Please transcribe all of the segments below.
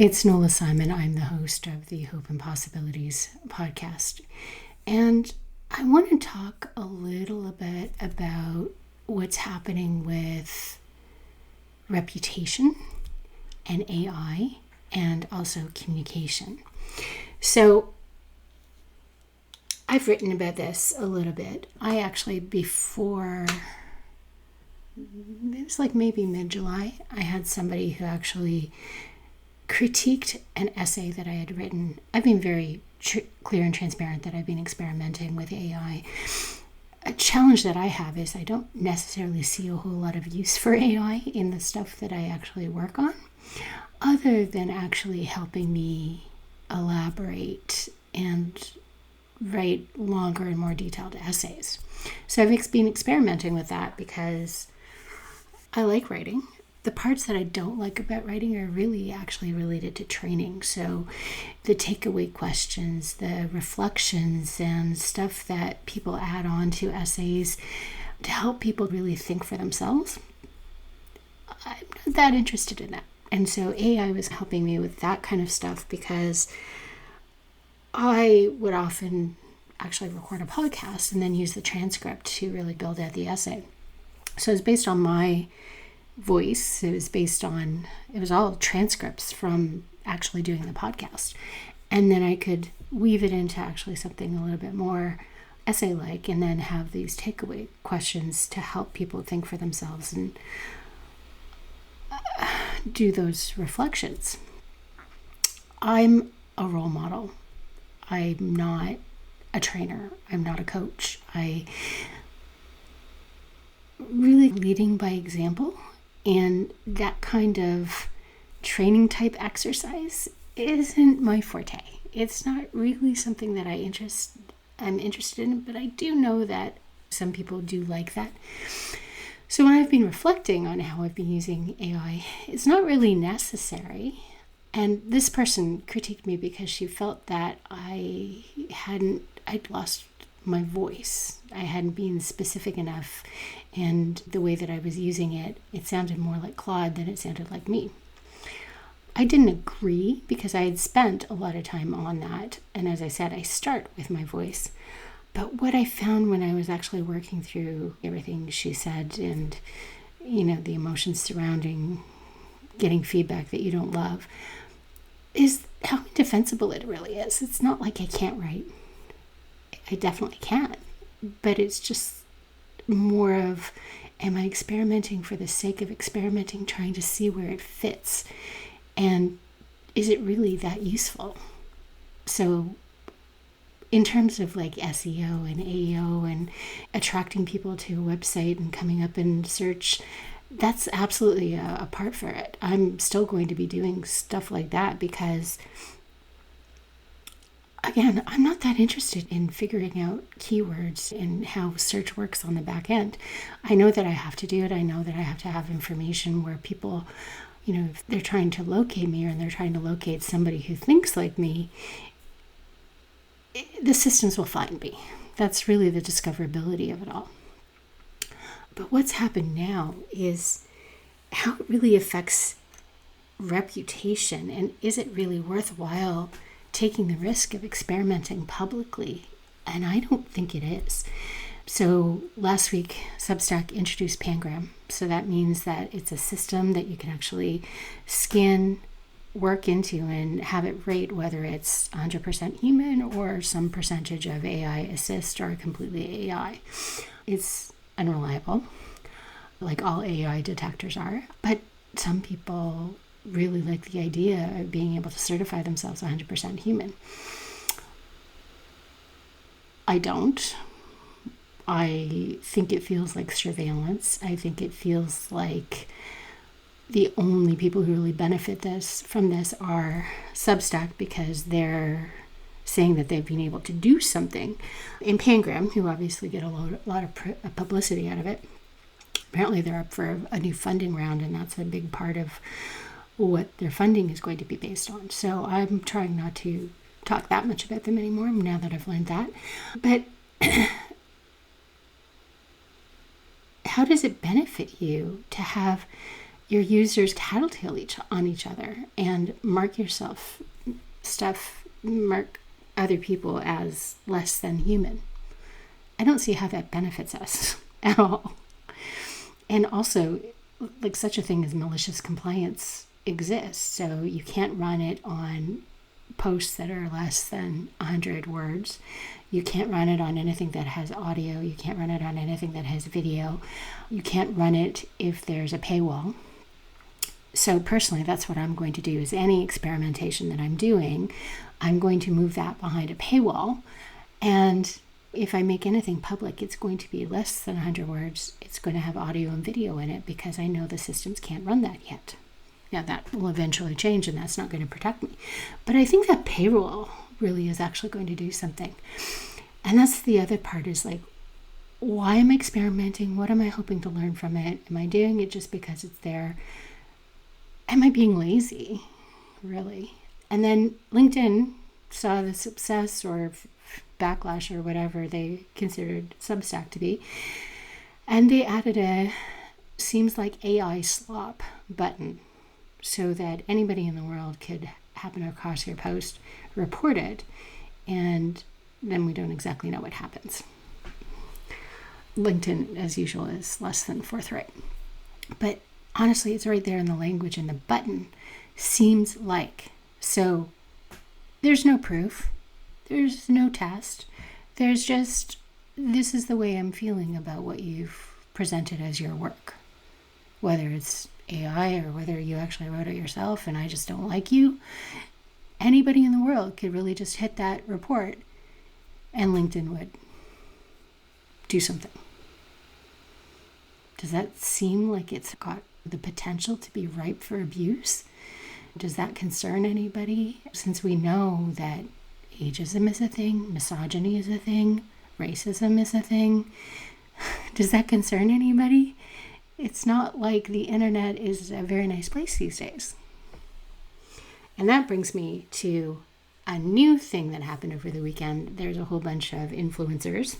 It's Nola Simon. I'm the host of the Hope and Possibilities podcast. And I want to talk a little bit about what's happening with reputation and AI and also communication. So I've written about this a little bit. I actually, before, it was like maybe mid-July, I had somebody who actually critiqued an essay that I had written. I've been very clear and transparent that I've been experimenting with AI. A challenge that I have is I don't necessarily see a whole lot of use for AI in the stuff that I actually work on, other than actually helping me elaborate and write longer and more detailed essays. So I've been experimenting with that because I like writing. The parts that I don't like about writing are really actually related to training. So the takeaway questions, the reflections, and stuff that people add on to essays to help people really think for themselves. I'm not that interested in that. And so AI was helping me with that kind of stuff because I would often actually record a podcast and then use the transcript to really build out the essay. So it's based on my voice. It was all transcripts from actually doing the podcast. And then I could weave it into actually something a little bit more essay-like and then have these takeaway questions to help people think for themselves and do those reflections. I'm a role model. I'm not a trainer. I'm not a coach. I really leading by example. And that kind of training type exercise isn't my forte. It's not really something that I'm interested in, but I do know that some people do like that. So when I've been reflecting on how I've been using AI, it's not really necessary. And this person critiqued me because she felt that I'd lost my voice. I hadn't been specific enough, and the way that I was using it, it sounded more like Claude than it sounded like me. I didn't agree because I had spent a lot of time on that, and as I said, I start with my voice. But what I found when I was actually working through everything she said and, the emotions surrounding getting feedback that you don't love, is how indefensible it really is. It's not like I can't write. I definitely can, but it's just more of, am I experimenting for the sake of experimenting, trying to see where it fits, and is it really that useful? So in terms of like SEO and AEO and attracting people to a website and coming up in search, that's absolutely a part for it. I'm still going to be doing stuff like that because, again, I'm not that interested in figuring out keywords and how search works on the back end. I know that I have to do it. I know that I have to have information where people, if they're trying to locate me or they're trying to locate somebody who thinks like me, the systems will find me. That's really the discoverability of it all. But what's happened now is how it really affects reputation, and is it really worthwhile taking the risk of experimenting publicly? And I don't think it is. So last week, Substack introduced Pangram. So that means that it's a system that you can actually scan, work into, and have it rate whether it's 100% human or some percentage of AI assist or completely AI. It's unreliable, like all AI detectors are, but some people really like the idea of being able to certify themselves 100% human. I don't. I think it feels like surveillance. I think it feels like the only people who really benefit from this are Substack, because they're saying that they've been able to do something. In Pangram, who obviously get a lot of publicity out of it, apparently they're up for a new funding round, and that's a big part of what their funding is going to be based on. So I'm trying not to talk that much about them anymore now that I've learned that. But how does it benefit you to have your users tattletale on each other and mark other people as less than human. I don't see how that benefits us at all. And also, like, such a thing as malicious compliance exists. So you can't run it on posts that are less than 100 words. You can't run it on anything that has audio. You can't run it on anything that has video. You can't run it if there's a paywall. So personally, that's what I'm going to do, is any experimentation that I'm doing, I'm going to move that behind a paywall. And if I make anything public, it's going to be less than 100 words. It's going to have audio and video in it because I know the systems can't run that yet. Now, that will eventually change, and that's not going to protect me. But I think that payroll really is actually going to do something. And that's the other part, is like, why am I experimenting? What am I hoping to learn from it? Am I doing it just because it's there? Am I being lazy, really? And then LinkedIn saw the success or backlash or whatever they considered Substack to be, and they added a seems like AI slop button so that anybody in the world could happen across your post, report it, and then we don't exactly know what happens. LinkedIn, as usual, is less than forthright. But honestly, it's right there in the language, and the button seems like. So there's no proof. There's no test. There's just, this is the way I'm feeling about what you've presented as your work. Whether it's AI or whether you actually wrote it yourself and I just don't like you, anybody in the world could really just hit that report and LinkedIn would do something. Does that seem like it's got the potential to be ripe for abuse? Does that concern anybody? Since we know that ageism is a thing, misogyny is a thing, racism is a thing, does that concern anybody? It's not like the internet is a very nice place these days. And that brings me to a new thing that happened over the weekend. There's a whole bunch of influencers,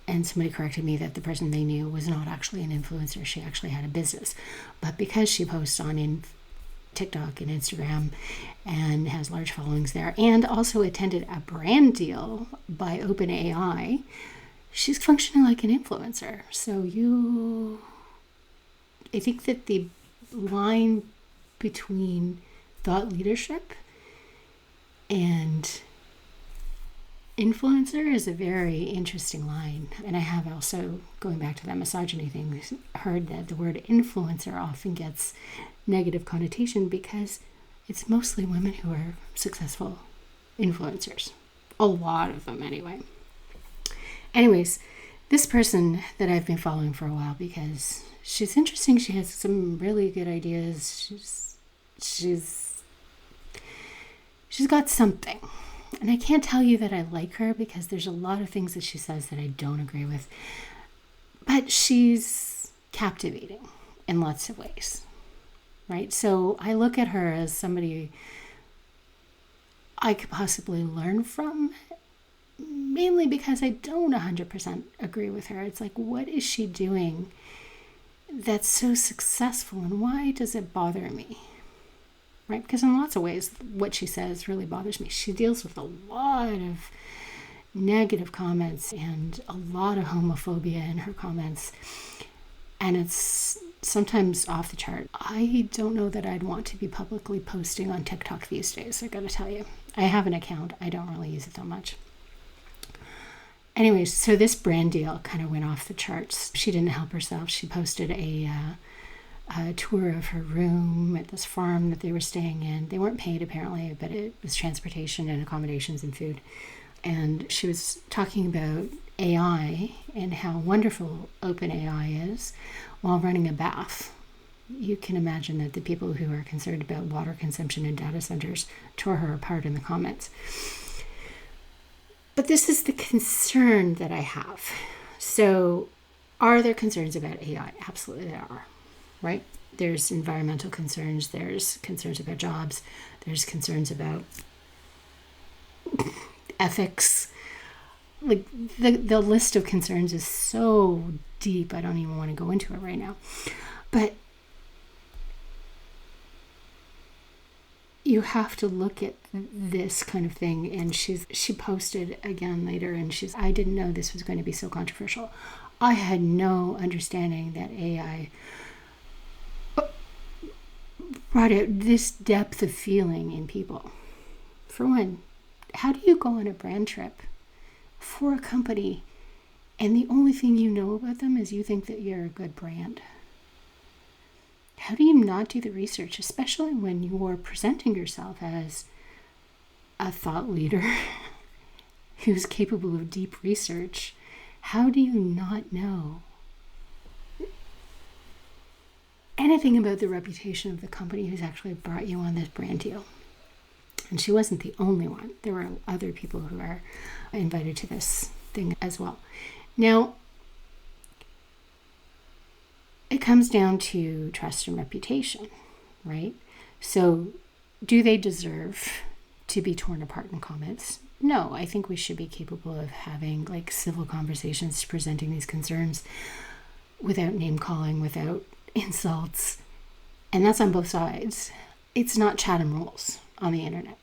and somebody corrected me that the person they knew was not actually an influencer. She actually had a business. But because she posts on TikTok and Instagram and has large followings there, and also attended a brand deal by OpenAI, she's functioning like an influencer. So I think that the line between thought leadership and influencer is a very interesting line. And I have also, going back to that misogyny thing, heard that the word influencer often gets negative connotation because it's mostly women who are successful influencers. A lot of them anyway. Anyways, this person that I've been following for a while because she's interesting. She has some really good ideas. She's got something. And I can't tell you that I like her because there's a lot of things that she says that I don't agree with. But she's captivating in lots of ways, right? So I look at her as somebody I could possibly learn from, mainly because I don't 100% agree with her. It's like, what is she doing that's so successful, and why does it bother me? Right? Because in lots of ways, what she says really bothers me. She deals with a lot of negative comments and a lot of homophobia in her comments. And it's sometimes off the chart. I don't know that I'd want to be publicly posting on TikTok these days, I gotta tell you. I have an account. I don't really use it that much. Anyways, so this brand deal kind of went off the charts. She didn't help herself. She posted a tour of her room at this farm that they were staying in. They weren't paid apparently, but it was transportation and accommodations and food. And she was talking about AI and how wonderful OpenAI is while running a bath. You can imagine that the people who are concerned about water consumption in data centers tore her apart in the comments. But this is the concern that I have. So are there concerns about AI? Absolutely there are. Right? There's environmental concerns, there's concerns about jobs, there's concerns about ethics. Like the list of concerns is so deep, I don't even want to go into it right now. But you have to look at this kind of thing. And she posted again later, and I didn't know this was going to be so controversial. I had no understanding that AI brought out this depth of feeling in people. For one, how do you go on a brand trip for a company and the only thing you know about them is you think that you're a good brand? How do you not do the research, especially when you're presenting yourself as a thought leader who's capable of deep research? How do you not know anything about the reputation of the company who's actually brought you on this brand deal? And she wasn't the only one. There were other people who are invited to this thing as well. Now, it comes down to trust and reputation, right? So do they deserve to be torn apart in comments? No, I think we should be capable of having like civil conversations, presenting these concerns without name calling, without insults. And that's on both sides. It's not Chatham rules on the internet,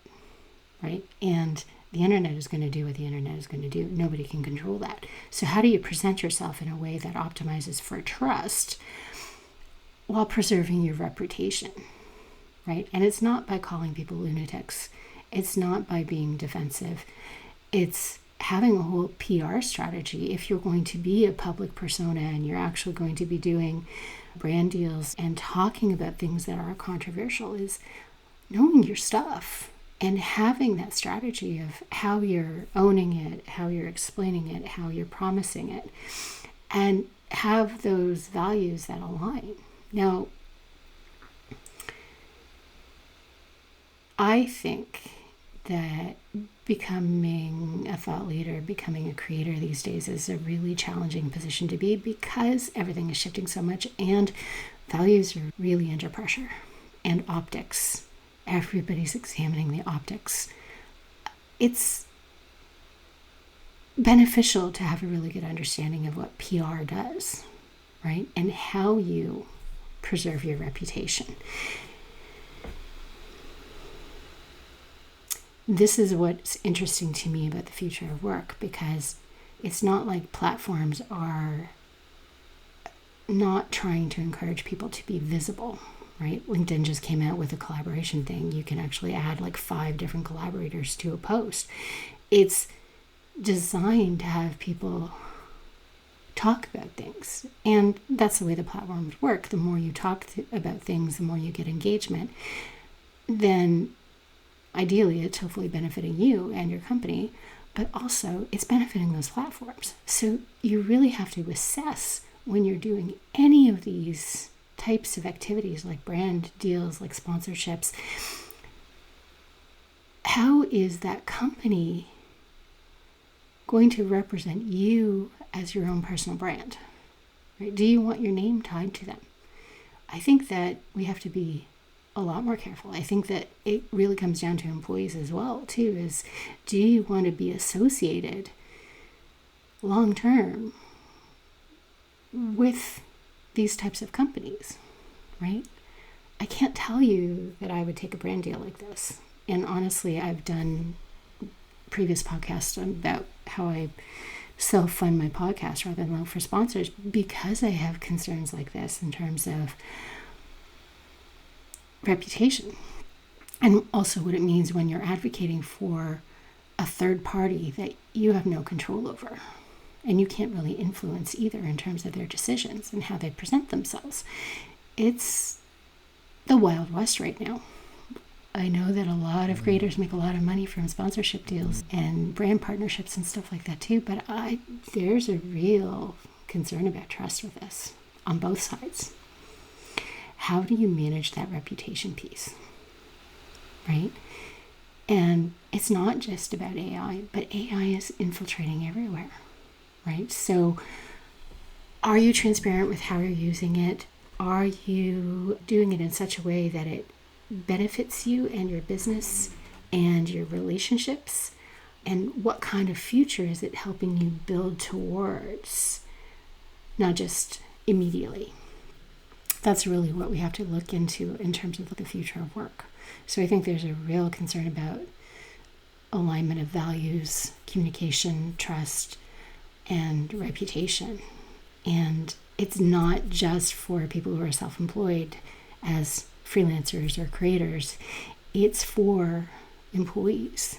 right? And the internet is going to do what the internet is going to do. Nobody can control that. So how do you present yourself in a way that optimizes for trust while preserving your reputation, right? And it's not by calling people lunatics. It's not by being defensive. It's having a whole PR strategy. If you're going to be a public persona and you're actually going to be doing brand deals and talking about things that are controversial, is knowing your stuff and having that strategy of how you're owning it, how you're explaining it, how you're promising it, and have those values that align. Now, I think that becoming a thought leader, becoming a creator these days is a really challenging position to be because everything is shifting so much and values are really under pressure. And optics. Everybody's examining the optics. It's beneficial to have a really good understanding of what PR does, right? And how you preserve your reputation. This is what's interesting to me about the future of work, because it's not like platforms are not trying to encourage people to be visible, right? LinkedIn just came out with a collaboration thing. You can actually add like 5 different collaborators to a post. It's designed to have people talk about things. And that's the way the platforms work. The more you talk about things, the more you get engagement. Then ideally, it's hopefully benefiting you and your company, but also it's benefiting those platforms. So you really have to assess when you're doing any of these types of activities like brand deals, like sponsorships, how is that company going to represent you as your own personal brand? Right? Do you want your name tied to them? I think that we have to be a lot more careful. I think that it really comes down to employees as well, too, is do you want to be associated long term with these types of companies, right? I can't tell you that I would take a brand deal like this. And honestly, I've done previous podcasts about how I self-fund my podcast rather than look for sponsors because I have concerns like this in terms of reputation and also what it means when you're advocating for a third party that you have no control over and you can't really influence either in terms of their decisions and how they present themselves. It's the Wild West right now. I know that a lot of creators make a lot of money from sponsorship deals and brand partnerships and stuff like that too, but there's a real concern about trust with this on both sides. How do you manage that reputation piece, right? And it's not just about AI, but AI is infiltrating everywhere, right? So are you transparent with how you're using it? Are you doing it in such a way that it benefits you and your business and your relationships? And what kind of future is it helping you build towards, not just immediately? That's really what we have to look into in terms of the future of work. So I think there's a real concern about alignment of values, communication, trust, and reputation. And it's not just for people who are self-employed as freelancers or creators. It's for employees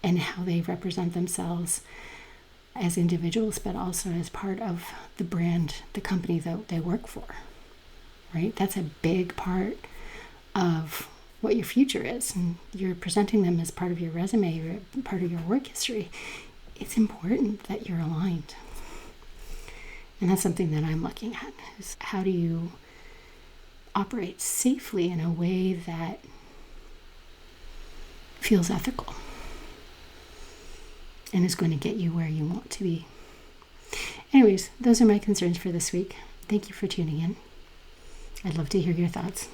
and how they represent themselves as individuals, but also as part of the brand, the company that they work for, right? That's a big part of what your future is. And you're presenting them as part of your resume, or part of your work history. It's important that you're aligned. And that's something that I'm looking at, is how do you operate safely in a way that feels ethical and is going to get you where you want to be. Anyways, those are my concerns for this week. Thank you for tuning in. I'd love to hear your thoughts.